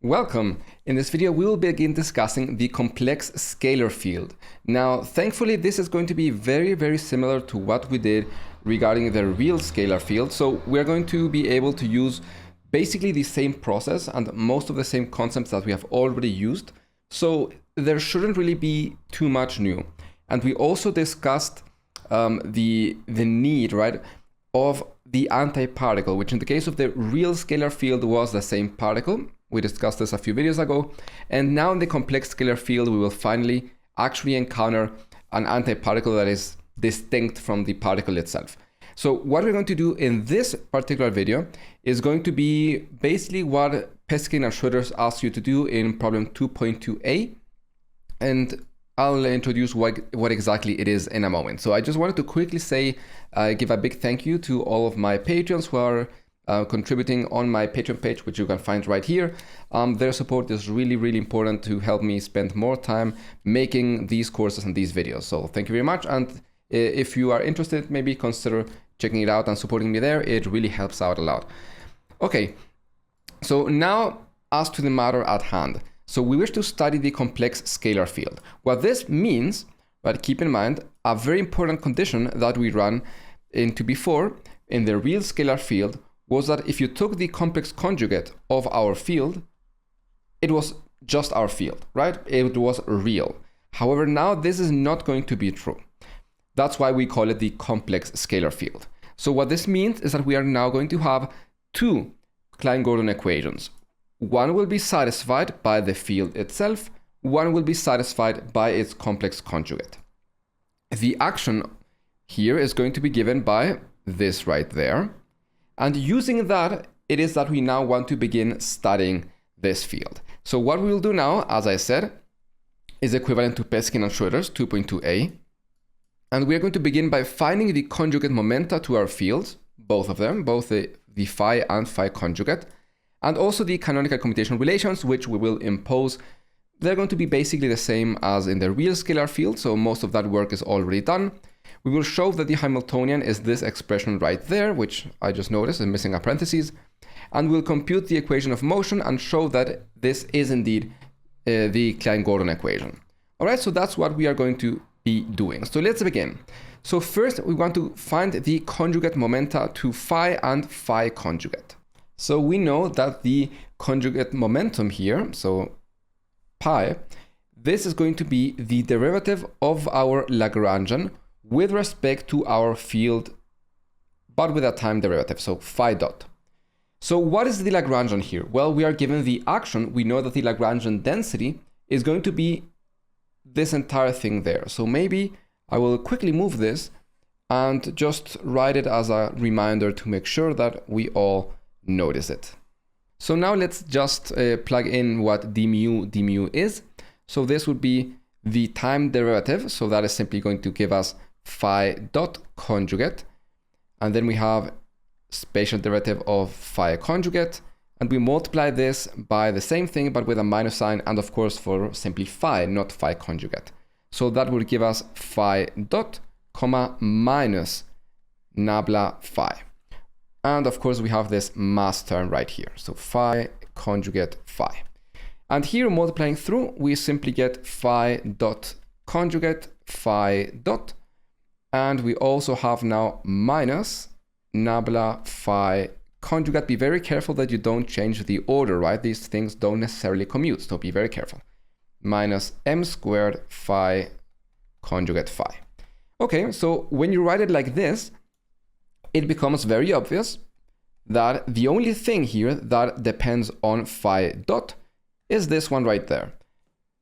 Welcome. In this video, we will begin discussing the complex scalar field. Now, thankfully, this is going to be very similar to what we did regarding the real scalar field. So we're going to be able to use basically the same process and most of the same concepts that we have already used. So there shouldn't really be too much new. And we also discussed the need, right, of the antiparticle, which in the case of the real scalar field was the same particle. We discussed this a few videos ago. And now in the complex scalar field, we will finally actually encounter an antiparticle that is distinct from the particle itself. So what we're going to do in this particular video is going to be basically what Peskin and Schroeder asked you to do in problem 2.2a. And I'll introduce what exactly it is in a moment. So I just wanted to quickly say, give a big thank you to all of my patrons who are contributing on my Patreon page, which you can find right here. Their support is really important to help me spend more time making these courses and these videos. So thank you very much. And if you are interested, maybe consider checking it out and supporting me there. It really helps out a lot. Okay, so now as to the matter at hand. So we wish to study the complex scalar field. What this means, but keep in mind, a very important condition that we ran into before in the real scalar field was that if you took the complex conjugate of our field, it was just our field, right? It was real. However, now this is not going to be true. That's why we call it the complex scalar field. So what this means is that we are now going to have two Klein-Gordon equations. One will be satisfied by the field itself. One will be satisfied by its complex conjugate. The action here is going to be given by this right there. And using that, it is that we now want to begin studying this field. So what we will do now, as I said, is equivalent to Peskin and Schroeder's 2.2a. And we are going to begin by finding the conjugate momenta to our fields, both of them, both the phi and phi conjugate, and also the canonical commutation relations, which we will impose. They're going to be basically the same as in the real scalar field, so most of that work is already done. We will show that the Hamiltonian is this expression right there, which I just noticed is missing a parenthesis. And we'll compute the equation of motion and show that this is indeed the Klein-Gordon equation. All right, so that's what we are going to be doing. So let's begin. So first, we want to find the conjugate momenta to phi and phi conjugate. So we know that the conjugate momentum here, so pi, this is going to be the derivative of our Lagrangian with respect to our field, but with a time derivative, so phi dot. So what is the Lagrangian here? Well, we are given the action. We know that the Lagrangian density is going to be this entire thing there. So maybe I will quickly move this and just write it as a reminder to make sure that we all notice it. So now let's just plug in what d mu is. So this would be the time derivative. So that is simply going to give us phi dot conjugate. And then we have spatial derivative of phi conjugate. And we multiply this by the same thing, but with a minus sign. And of course, for simply phi, not phi conjugate. So that would give us phi dot comma minus nabla phi. And of course, we have this mass term right here. So phi conjugate phi. And here multiplying through, we simply get phi dot conjugate phi dot. And we also have now minus nabla phi conjugate. Be very careful that you don't change the order, right? These things don't necessarily commute, so be very careful. Minus m squared phi conjugate phi. Okay, so when you write it like this, it becomes very obvious that the only thing here that depends on phi dot is this one right there.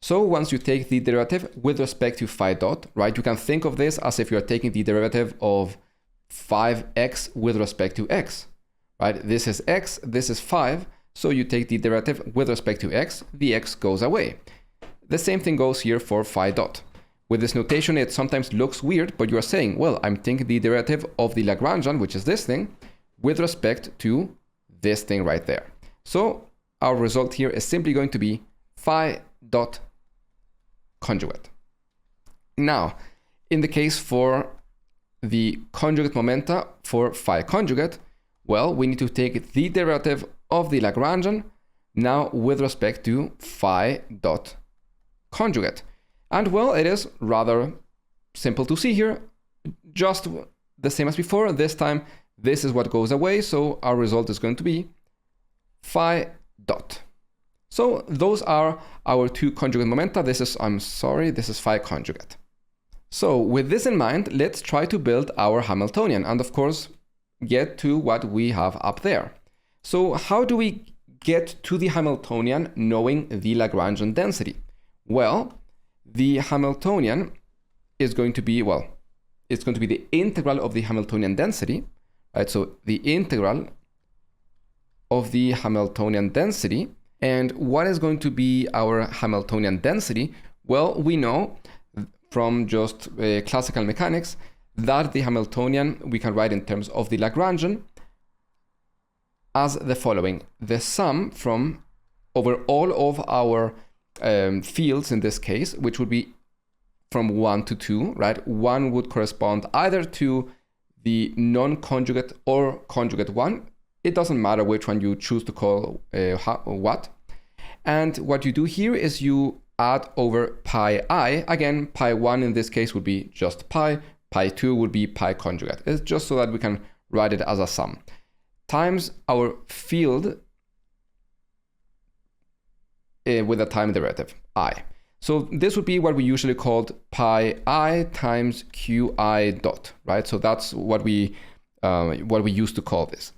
So once you take the derivative with respect to phi dot, right, you can think of this as if you're taking the derivative of 5x with respect to x, right? This is x, this is 5, so you take the derivative with respect to x, the x goes away. The same thing goes here for phi dot. With this notation, it sometimes looks weird, but you are saying, well, I'm taking the derivative of the Lagrangian, which is this thing, with respect to this thing right there. So our result here is simply going to be phi dot conjugate. Now, in the case for the conjugate momenta for phi conjugate, well, we need to take the derivative of the Lagrangian now with respect to phi dot conjugate. And well, it is rather simple to see here, just the same as before. This time, this is what goes away, so our result is going to be phi dot. So those are our two conjugate momenta. This is phi conjugate. So with this in mind, let's try to build our Hamiltonian and of course, get to what we have up there. So how do we get to the Hamiltonian knowing the Lagrangian density? Well, the Hamiltonian is going to be, it's going to be the integral of the Hamiltonian density, right? So the integral of the Hamiltonian density. And what is going to be our Hamiltonian density? Well, we know from just classical mechanics that the Hamiltonian we can write in terms of the Lagrangian as the following: the sum from over all of our fields in this case, which would be from 1 to 2, right? 1 would correspond either to the non-conjugate or conjugate 1. It doesn't matter which one you choose to call what. And what you do here is you add over pi I. Again, pi 1 in this case would be just pi. Pi 2 would be pi conjugate. It's just so that we can write it as a sum. Times our field with a time derivative, I. So this would be what we usually called pi I times qi dot, right? So that's what we used to call this.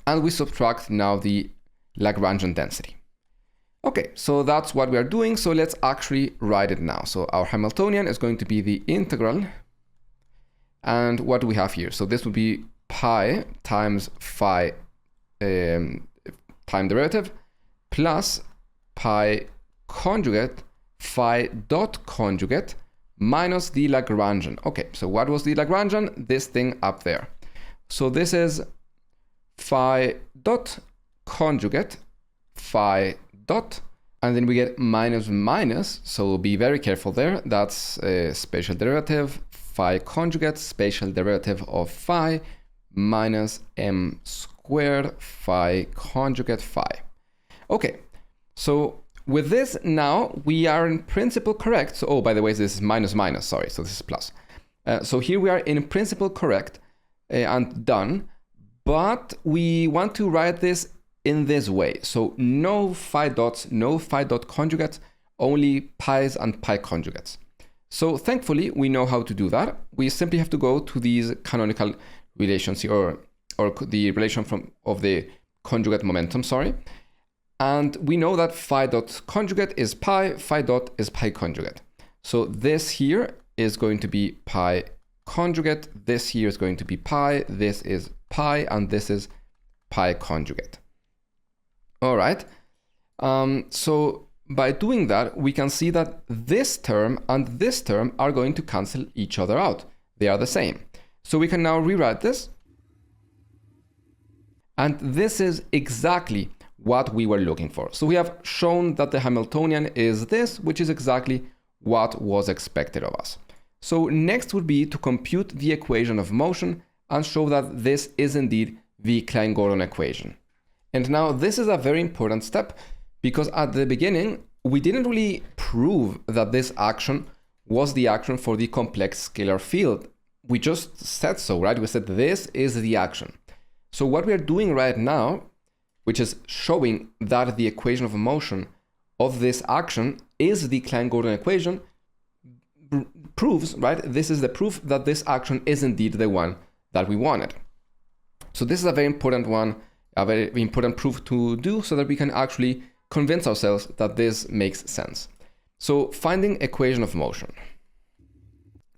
And we subtract now the Lagrangian density. Okay, so that's what we are doing. So let's actually write it now. So our Hamiltonian is going to be the integral. And what do we have here? So this would be pi times phi time derivative plus pi conjugate phi dot conjugate minus the Lagrangian. Okay, so what was the Lagrangian? This thing up there. So this is phi dot conjugate phi dot, and then we get minus minus, so be very careful there. That's a spatial derivative phi conjugate spatial derivative of phi minus m squared phi conjugate phi. Okay, so with this now we are in principle correct. So, oh, by the way, this is minus minus, sorry, so this is plus. So here we are in principle correct and done, but we want to write this in this way. So no phi dots, no phi dot conjugates, only pi's and pi conjugates. So thankfully we know how to do that. We simply have to go to these canonical relations here, or the relation of the conjugate momentum, sorry. And we know that phi dot conjugate is pi, phi dot is pi conjugate. So this here is going to be pi conjugate, this here is going to be pi, this is pi, and this is pi conjugate. All right, so by doing that, we can see that this term and this term are going to cancel each other out. They are the same. So we can now rewrite this. And this is exactly what we were looking for. So we have shown that the Hamiltonian is this, which is exactly what was expected of us. So next would be to compute the equation of motion and show that this is indeed the Klein-Gordon equation. And now this is a very important step, because at the beginning, we didn't really prove that this action was the action for the complex scalar field. We just said so, right? We said this is the action. So what we are doing right now, which is showing that the equation of motion of this action is the Klein-Gordon equation, proves, right? This is the proof that this action is indeed the one that we wanted. So this is a very important one, a very important proof to do, so that we can actually convince ourselves that this makes sense. So finding equation of motion.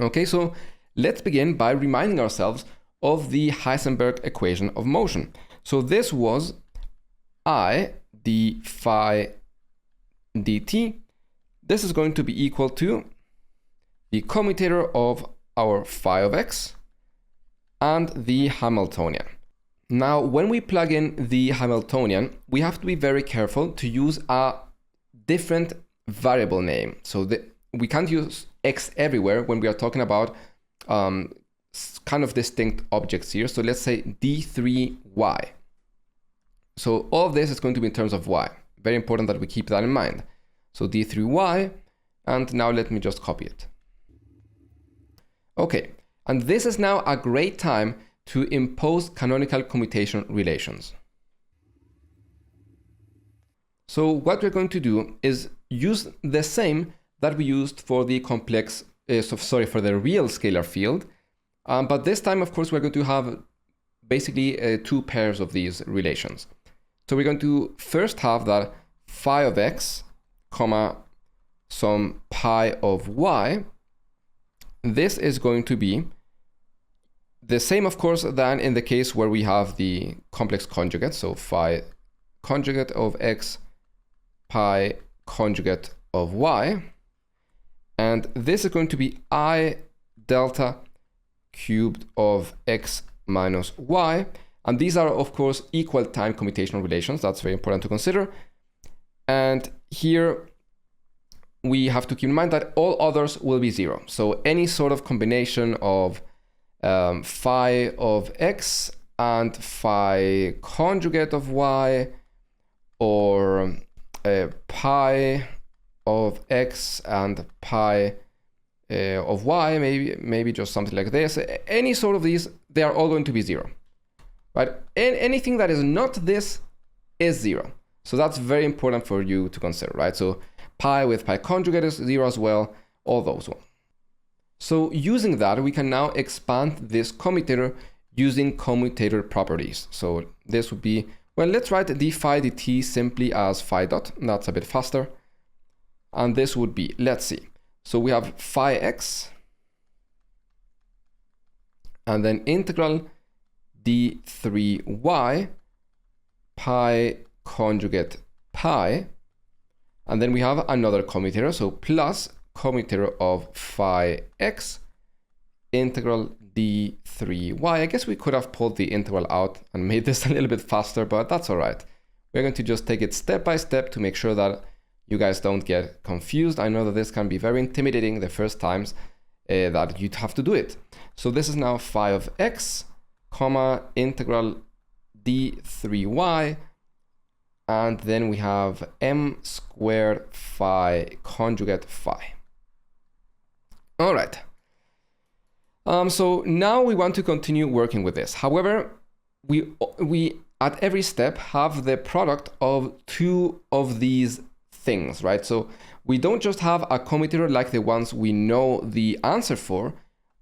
Okay, so let's begin by reminding ourselves of the Heisenberg equation of motion. So this was I d phi dt. This is going to be equal to the commutator of our phi of x and the Hamiltonian. Now, when we plug in the Hamiltonian, we have to be very careful to use a different variable name. So we can't use x everywhere when we are talking about kind of distinct objects here. So let's say d3y. So all of this is going to be in terms of y. very important that we keep that in mind. So d3y, and now let me just copy it. Okay, and this is now a great time to impose canonical commutation relations. So what we're going to do is use the same that we used for the complex, for the real scalar field. But this time, of course, we're going to have basically 2 pairs of these relations. So we're going to first have that phi of x, comma, some pi of y. This is going to be the same, of course, than in the case where we have the complex conjugate. So phi conjugate of x, pi conjugate of y. And this is going to be I delta cubed of x minus y. And these are, of course, equal time commutational relations. That's very important to consider. And here we have to keep in mind that all others will be 0. So any sort of combination of phi of x and phi conjugate of y, or pi of x and pi of y, maybe just something like this. Any sort of these, they are all going to be 0, right? Anything that is not this is 0. So that's very important for you to consider, right? So pi with pi conjugate is 0 as well, all those ones. So using that, we can now expand this commutator using commutator properties. So this would be, well, let's write d phi dt simply as phi dot. That's a bit faster. And this would be, let's see. So we have phi x, and then integral d3y pi conjugate pi, and then we have another commutator, so plus commutator of phi x integral d3y. I guess we could have pulled the integral out and made this a little bit faster, but that's all right. We're going to just take it step by step to make sure that you guys don't get confused. I know that this can be very intimidating the first times that you'd have to do it. So this is now phi of x, comma, integral d3y, and then we have m squared phi conjugate phi. All right. So now we want to continue working with this. However, we at every step have the product of 2 of these things, right? So we don't just have a commutator like the ones we know the answer for,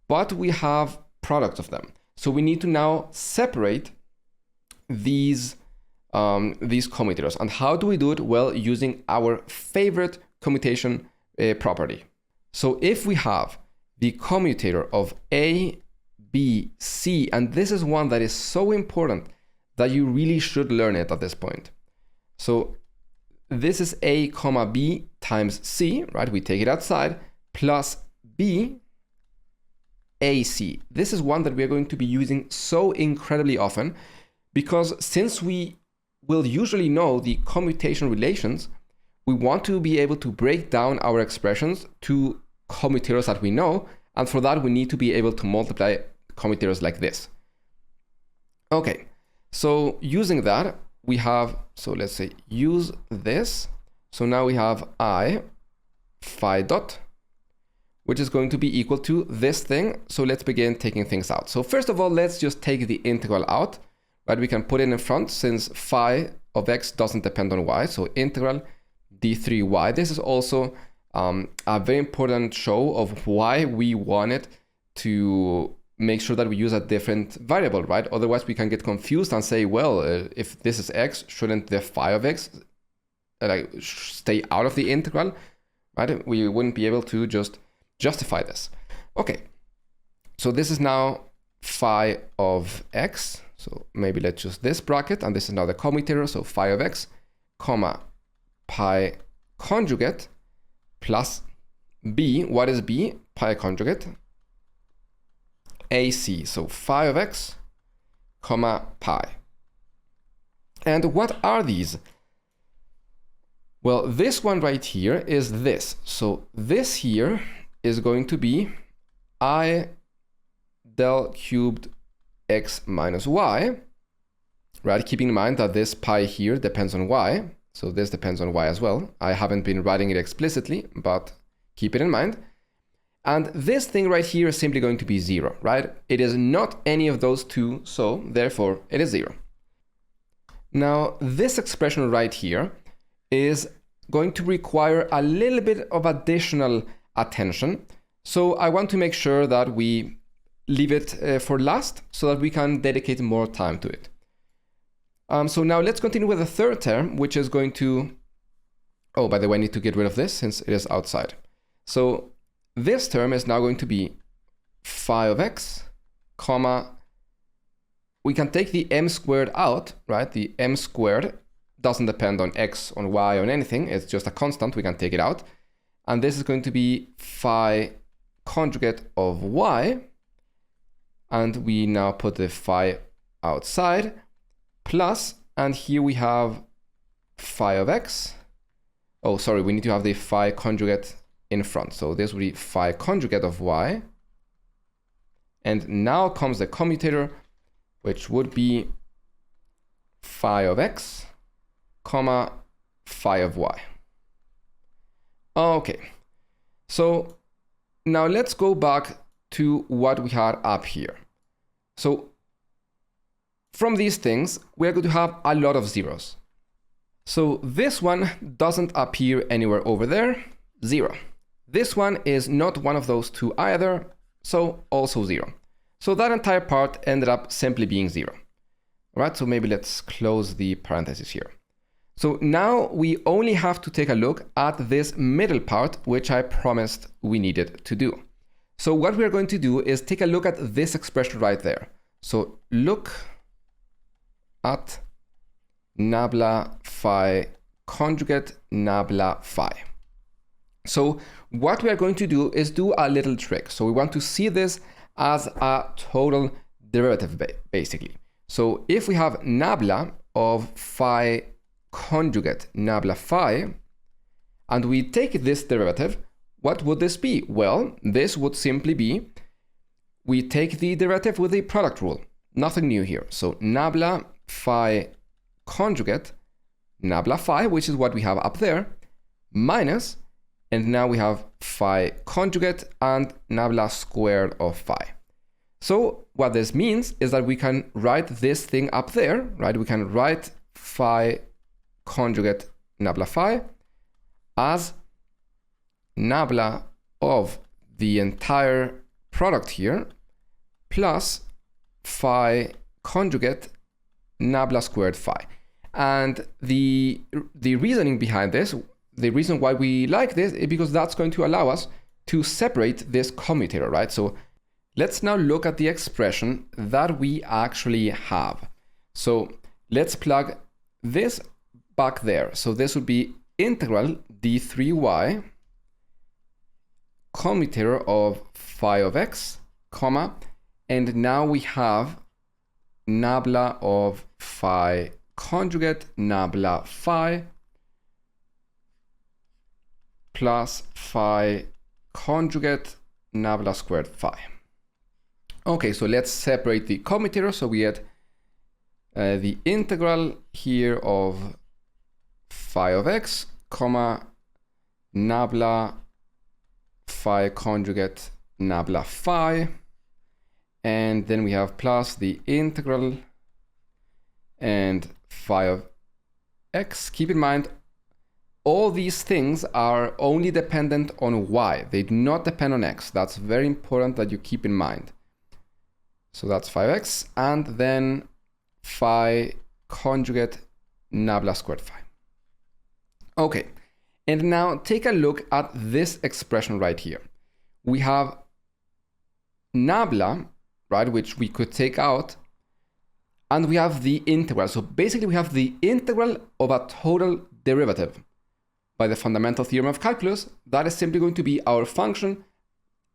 but we have products of them. So we need to now separate these commutators. And how do we do it? Well, using our favorite commutation property. So if we have the commutator of A, B, C, and this is one that is so important that you really should learn it at this point. So this is A comma B times C, right? We take it outside, plus B, AC. This is one that we are going to be using so incredibly often, because since we will usually know the commutation relations, we want to be able to break down our expressions to commutators that we know, and for that we need to be able to multiply commutators like this. Okay, so using that, we have, so let's say use this. So now we have I phi dot, which is going to be equal to this thing. So let's begin taking things out. So first of all, let's just take the integral out, right? We can put it in front since phi of x doesn't depend on y. So integral d3y. This is also a very important show of why we wanted to make sure that we use a different variable, right? Otherwise we can get confused and say, well, if this is x, shouldn't the phi of x stay out of the integral, right? We wouldn't be able to just justify this. Okay, so this is now phi of x. So maybe let's use this bracket, and this is now the commutator. So phi of x, comma, pi conjugate plus b. What is b? Pi conjugate. AC, so phi of x, comma, pi. And what are these? Well, this one right here is this. So this here is going to be I del cubed x minus y, right? Keeping in mind that this pi here depends on y. So this depends on y as well. I haven't been writing it explicitly, but keep it in mind. And this thing right here is simply going to be 0, right? It is not any of those two, so therefore it is 0. Now, this expression right here is going to require a little bit of additional attention. So I want to make sure that we leave it for last so that we can dedicate more time to it. So now let's continue with the third term, which is going to... Oh, by the way, I need to get rid of this since it is outside. So this term is now going to be phi of x, comma, we can take the m squared out, right? The m squared doesn't depend on x, on y, on anything. It's just a constant. We can take it out. And this is going to be phi conjugate of y. And we now put the phi outside, plus, and here we have phi of x. Oh, sorry, we need to have the phi conjugate in front. So this would be phi conjugate of y. And now comes the commutator, which would be phi of x, comma, phi of y. Okay, so now let's go back to what we had up here. So from these things, we're going to have a lot of zeros. So this one doesn't appear anywhere over there, 0. This one is not one of those two either, so also 0. So that entire part ended up simply being 0. All right, so maybe let's close the parentheses here. So now we only have to take a look at this middle part, which I promised we needed to do. So what we're going to do is take a look at this expression right there. So look at nabla phi conjugate nabla phi. So what we are going to do is do a little trick. So we want to see this as a total derivative, basically. So if we have nabla of phi conjugate nabla phi, and we take this derivative, what would this be? Well, this would simply be, we take the derivative with the product rule. Nothing new here. So nabla phi conjugate nabla phi, which is what we have up there, minus, and now we have phi conjugate and nabla squared of phi. So what this means is that we can write this thing up there, right? We can write phi conjugate nabla phi as nabla of the entire product here plus phi conjugate nabla squared phi. And the reasoning behind this, the reason why we like this is because that's going to allow us to separate this commutator, right? So let's now look at the expression that we actually have. So let's plug this back there. So this would be integral d3y commutator of phi of x, comma, and now we have nabla of phi conjugate nabla phi plus phi conjugate nabla squared phi. Okay, so let's separate the commutator. So we get the integral here of phi of x, comma, nabla phi conjugate nabla phi. And then we have plus the integral and phi of x. Keep in mind, all these things are only dependent on y. They do not depend on x. That's very important that you keep in mind. So that's phi of x, and then phi conjugate nabla squared phi. Okay, and now take a look at this expression right here. We have nabla, right, which we could take out, and we have the integral. So basically we have the integral of a total derivative. By the fundamental theorem of calculus, that is simply going to be our function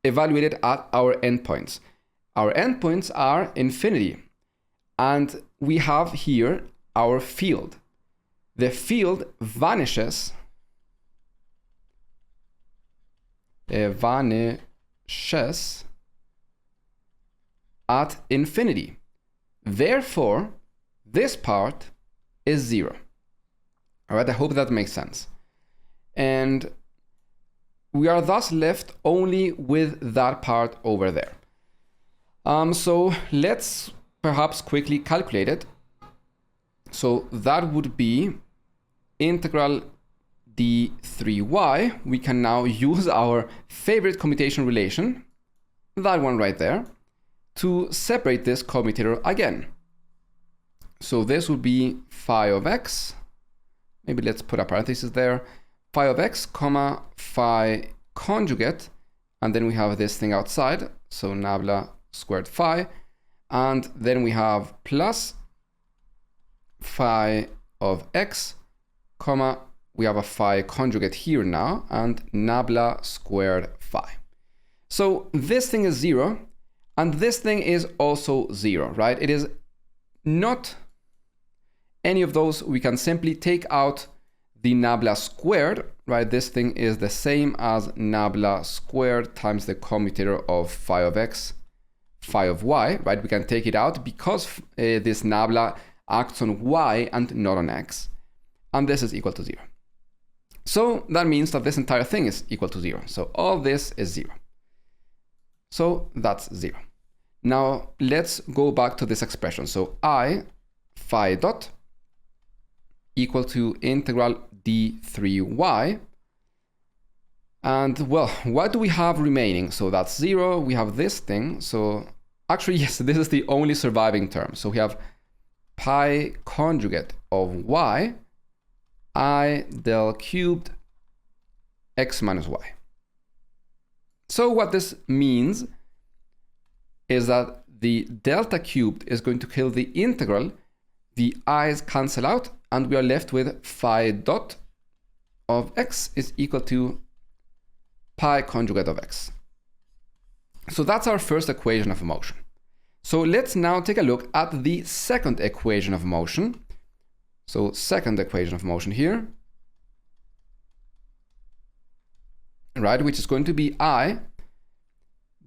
evaluated at our endpoints. Our endpoints are infinity, and we have here our field. The field vanishes at infinity. Therefore, this part is 0. All right, I hope that makes sense. And we are thus left only with that part over there. So let's perhaps quickly calculate it. So that would be integral d3y. We can now use our favorite commutation relation, that one right there, to separate this commutator again. So this would be phi of x. Maybe let's put a parenthesis there. Phi of x, comma, phi conjugate. And then we have this thing outside. So nabla squared phi. And then we have plus phi of x, comma, we have a phi conjugate here now, and nabla squared phi. So this thing is 0, and this thing is also 0, right? It is not any of those. We can simply take out the nabla squared, right? This thing is the same as nabla squared times the commutator of phi of x, phi of y, right? We can take it out because this nabla acts on y and not on x, and this is equal to 0. So that means that this entire thing is equal to 0. So all this is 0. So that's 0. Now let's go back to this expression. So I phi dot equal to integral d3y. And well, what do we have remaining? So that's 0. We have this thing. So actually, yes, this is the only surviving term. So we have pi conjugate of y, I del cubed x minus y. So what this means is that the delta cubed is going to kill the integral, the i's cancel out, and we are left with phi dot of x is equal to pi conjugate of x. So that's our first equation of motion. So let's now take a look at the second equation of motion. So second equation of motion here, right, which is going to be I,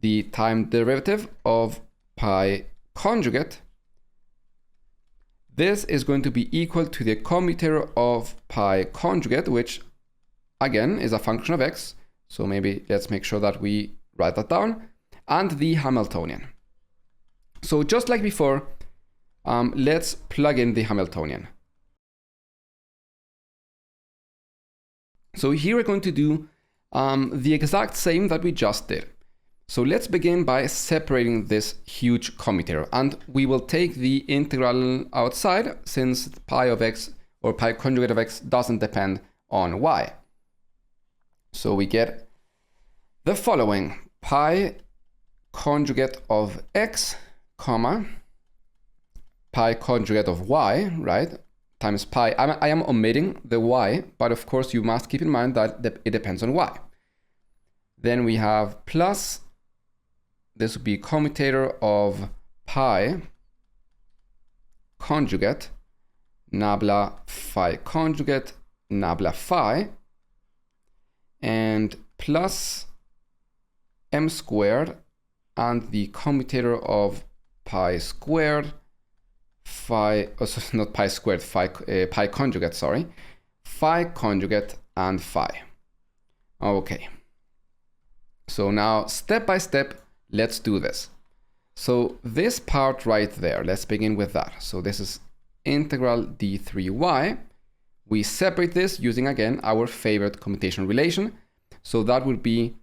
the time derivative of pi conjugate. This is going to be equal to the commutator of pi conjugate, which again is a function of x. So maybe let's make sure that we write that down, and the Hamiltonian. So just like before, let's plug in the Hamiltonian. So here we're going to do the exact same that we just did. So let's begin by separating this huge commutator, and we will take the integral outside since pi of x or pi conjugate of x doesn't depend on y. So we get the following: pi conjugate of x, comma, pi conjugate of y, right, times pi. I am omitting the y, but of course you must keep in mind that it depends on y. Then we have plus, this would be commutator of pi conjugate, nabla phi conjugate, nabla phi, and plus m squared, and the commutator of pi squared, phi, not pi squared, pi conjugate, sorry, phi conjugate and phi. Okay. So now step by step, let's do this. So this part right there, let's begin with that. So this is integral d3y. We separate this using, again, our favorite commutation relation. So that would be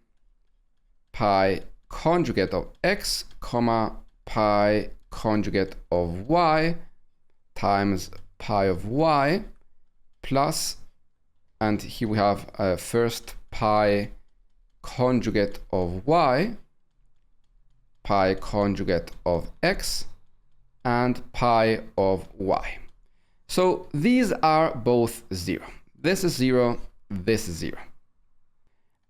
pi conjugate of x, comma, pi conjugate of y times pi of y plus, and here we have first pi conjugate of y, pi conjugate of x, and pi of y. So these are both 0. This is 0, this is 0.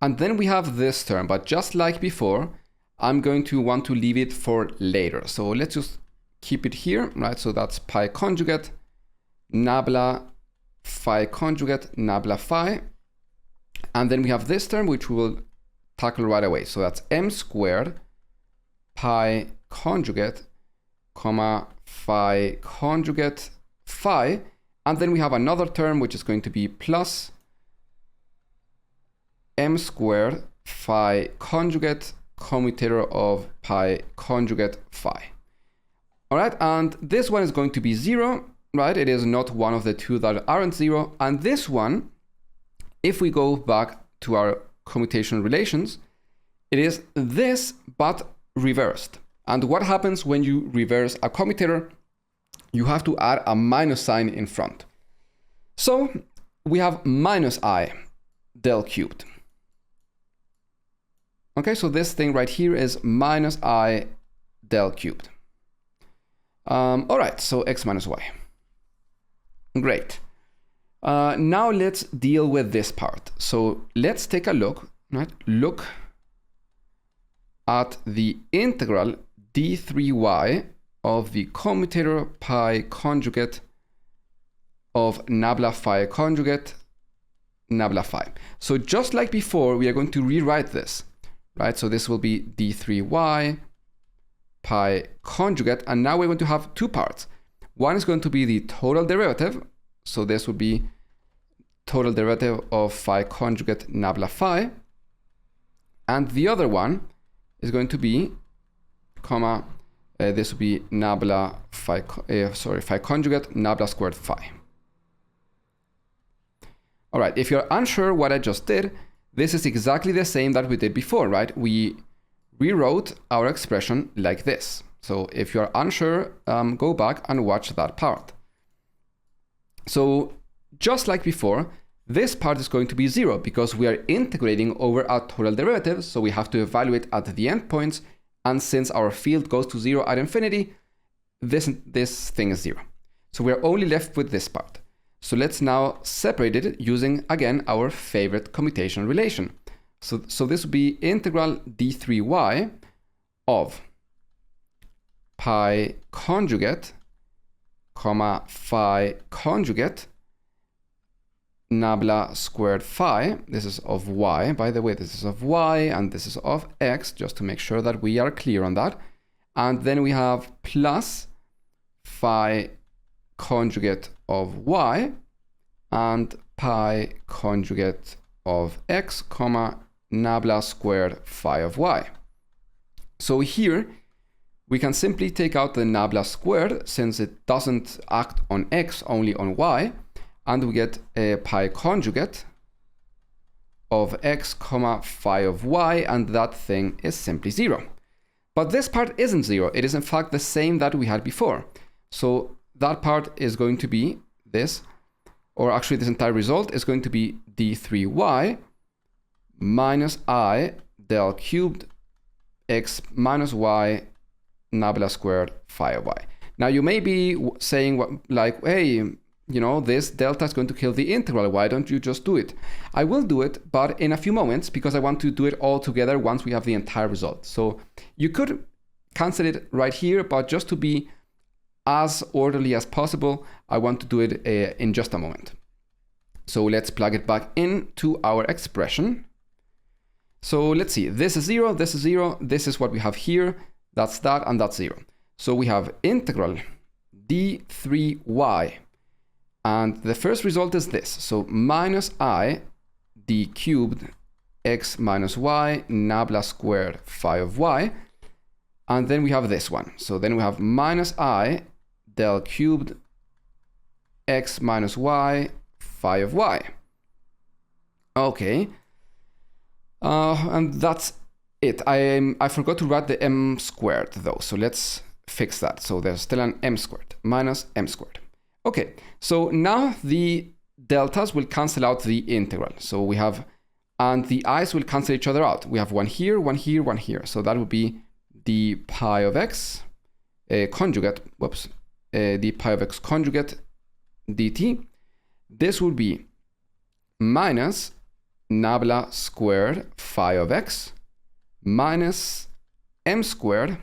And then we have this term, but just like before, I'm going to want to leave it for later. So let's just keep it here, right? So that's pi conjugate, nabla phi conjugate, nabla phi. And then we have this term, which we will tackle right away. So that's m squared pi conjugate, comma, phi conjugate phi. And then we have another term, which is going to be plus m squared phi conjugate commutator of pi conjugate phi. All right, and this one is going to be 0, right? It is not one of the two that aren't 0. And this one, if we go back to our commutational relations, it is this, but reversed. And what happens when you reverse a commutator? You have to add a minus sign in front. So we have minus I del cubed. Okay, so this thing right here is minus I del cubed. All right, so x minus y. Great. Now let's deal with this part. So let's take a look, right? Look at the integral d3y of the commutator pi conjugate of nabla phi conjugate nabla phi. So just like before, we are going to rewrite this, right? So this will be d3y pi conjugate, and now we're going to have two parts. One is going to be the total derivative, so this would be total derivative of phi conjugate nabla phi, and the other one is going to be this would be nabla phi phi conjugate nabla squared phi. All right, if you're unsure what I just did, this is exactly the same that we did before, right? We rewrote our expression like this. So if you're unsure, go back and watch that part. So just like before, this part is going to be 0 because we are integrating over our total derivative. So we have to evaluate at the endpoints. And since our field goes to 0 at infinity, this thing is 0. So we're only left with this part. So let's now separate it using, again, our favorite commutation relation. So this would be integral d3y of pi conjugate, comma, phi conjugate, nabla squared phi. This is of y, by the way. This is of y, and this is of x, just to make sure that we are clear on that. And then we have plus phi conjugate of y and pi conjugate of x, comma, nabla squared phi of y. So here we can simply take out the nabla squared since it doesn't act on x, only on y, and we get a pi conjugate of x, comma, phi of y, and that thing is simply 0. But this part isn't 0. It is in fact the same that we had before. So that part is going to be this, or actually this entire result is going to be d3y minus I del cubed x minus y nabla squared phi of y. Now you may be saying like, hey, you know, this delta is going to kill the integral. Why don't you just do it? I will do it, but in a few moments, because I want to do it all together once we have the entire result. So you could cancel it right here, but just to be as orderly as possible, I want to do it in just a moment. So let's plug it back into our expression. So let's see, this is 0, this is 0, this is what we have here, that's that, and that's 0. So we have integral d3y, and the first result is this. So minus I d cubed x minus y nabla squared phi of y, and then we have this one. So then we have minus I del cubed x minus y phi of y. Okay. And that's it. I forgot to write the m squared though, so let's fix that. So there's still an m squared minus m squared. Okay, so now the deltas will cancel out the integral. So we have, and the i's will cancel each other out. We have one here, one here, one here. So that would be the pi of x conjugate, the pi of x conjugate dt. This would be minus nabla squared phi of x minus m squared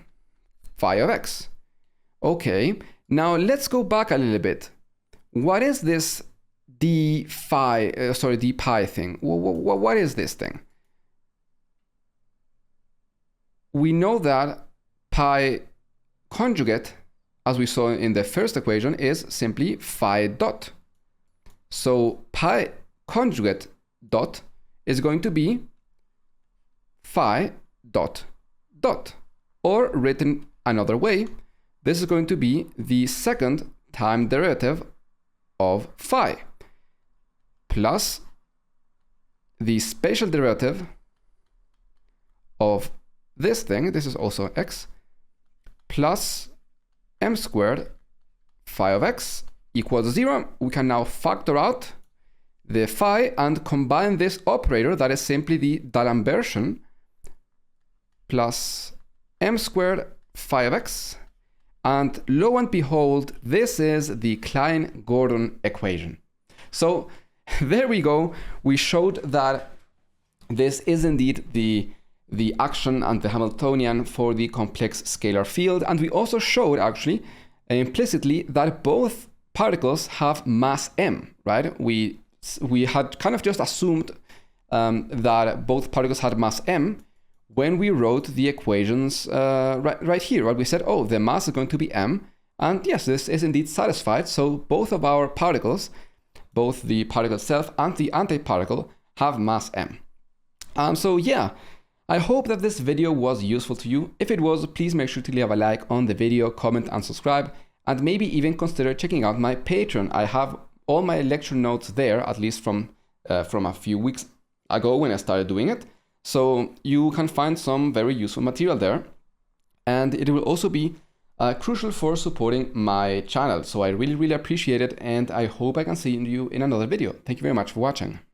phi of x. Okay, now let's go back a little bit. What is this d pi thing? What is this thing? We know that pi conjugate, as we saw in the first equation, is simply phi dot, So pi conjugate dot is going to be phi dot dot. Or written another way, this is going to be the second time derivative of phi plus the spatial derivative of this thing, this is also x, plus m squared phi of x equals 0. We can now factor out the phi and combine this operator, that is simply the D'Alembertian, plus m squared phi of x. And lo and behold, this is the Klein-Gordon equation. So there we go. We showed that this is indeed the action and the Hamiltonian for the complex scalar field. And we also showed actually implicitly that both particles have mass m, right? We had kind of just assumed that both particles had mass m when we wrote the equations right here, right? We said, oh, the mass is going to be m. And yes, this is indeed satisfied. So both of our particles, both the particle itself and the antiparticle, have mass m. So yeah, I hope that this video was useful to you. If it was, please make sure to leave a like on the video, comment and subscribe, and maybe even consider checking out my Patreon. I have all my lecture notes there, at least from a few weeks ago when I started doing it. So you can find some very useful material there. And it will also be crucial for supporting my channel. So I really, really appreciate it. And I hope I can see you in another video. Thank you very much for watching.